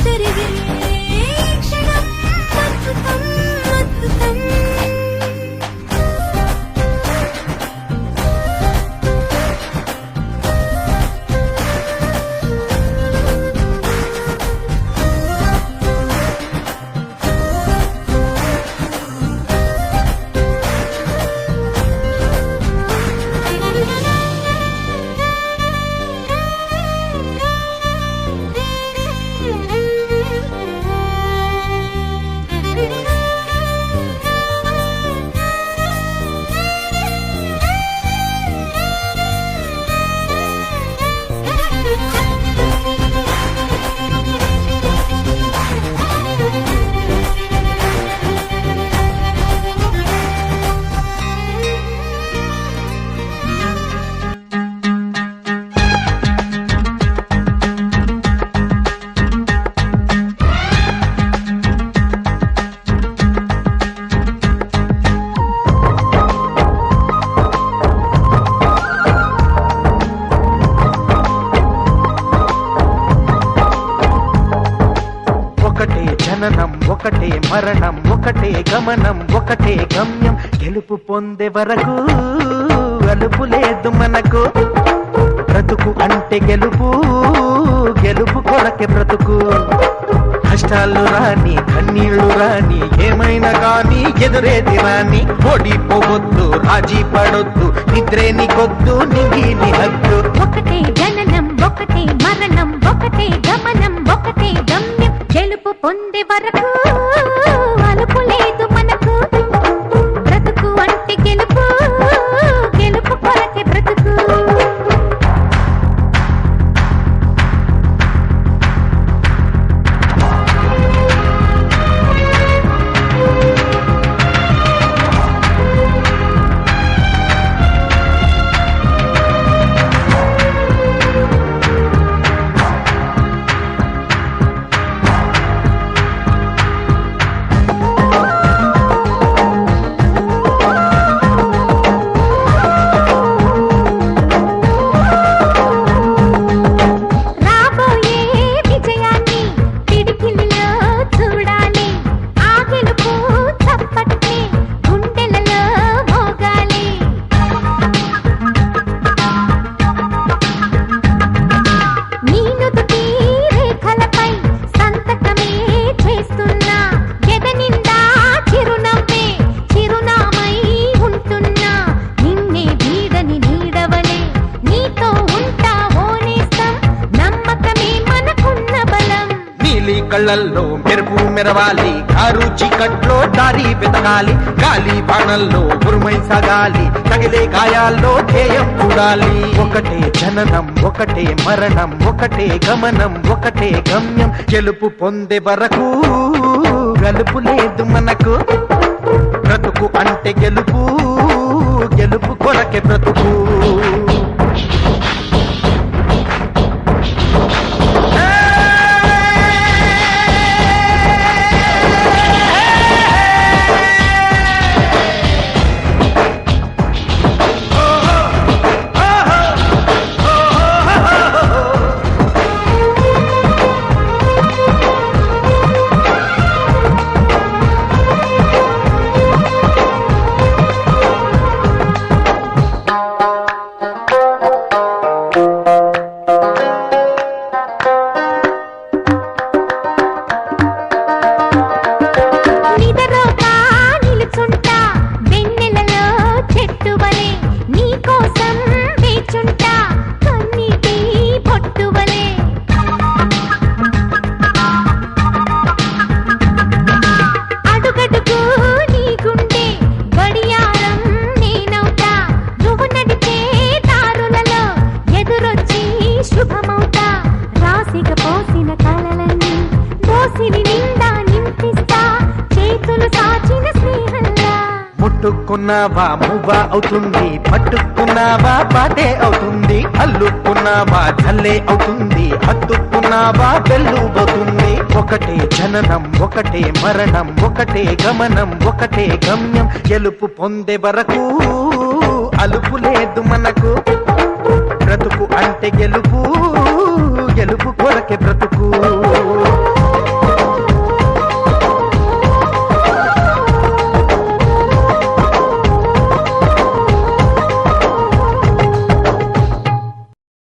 జరిగే ఒకటే జననం ఒకటే మరణం ఒకటే గమనం ఒకటే గమ్యం గెలుపు పొందే వరకు అలుపు లేదు మనకు బ్రతుకు అంటే గెలుపు గెలుపు కొరకే బ్రతుకు కష్టాలు రాని కన్నీళ్లు రాని ఏమైనా కానీ ఎదురేది రాని ఓడిపోవద్దు రాజీ పడొద్దు నిద్రే నీకొద్దు నింగి హద్దు ఒకటే జననం ఒకటే మరణం ఒకటే గమనం ఒకటే గమ్యం గెలుపు పొందే వరకు అలుపు లేదు మనకు బ్రతుకు అంటే గెలుపు గెలుపు కొరకే బ్రతుకు కళ్ళల్లో మెరుపు మెరవాలి కారు చీకట్లో దారి వెతకాలి గాలి బాణల్లో ఉరుమై సాగాలి తగిలే గాయాల్లో ధ్యేయం చూడాలి ఒకటే జననం ఒకటే మరణం ఒకటే గమనం ఒకటే గమ్యం గెలుపు పొందే వరకు గలుపు లేదు మనకు బ్రతుకు అంటే గెలుపు గెలుపు కొరకే బ్రతుకు ముట్టుకున్నావా మువ్వ అవుతుంది పట్టుకున్నావా పాటే అవుతుంది అల్లుకున్నావా జల్లే అవుతుంది హత్తుకున్నావా వెల్లుబోతుంది ఒకటే జననం ఒకటే మరణం ఒకటే గమనం ఒకటే గమ్యం గెలుపు పొందే వరకు అలుపు లేదు మనకు బ్రతుకు అంటే గెలుపు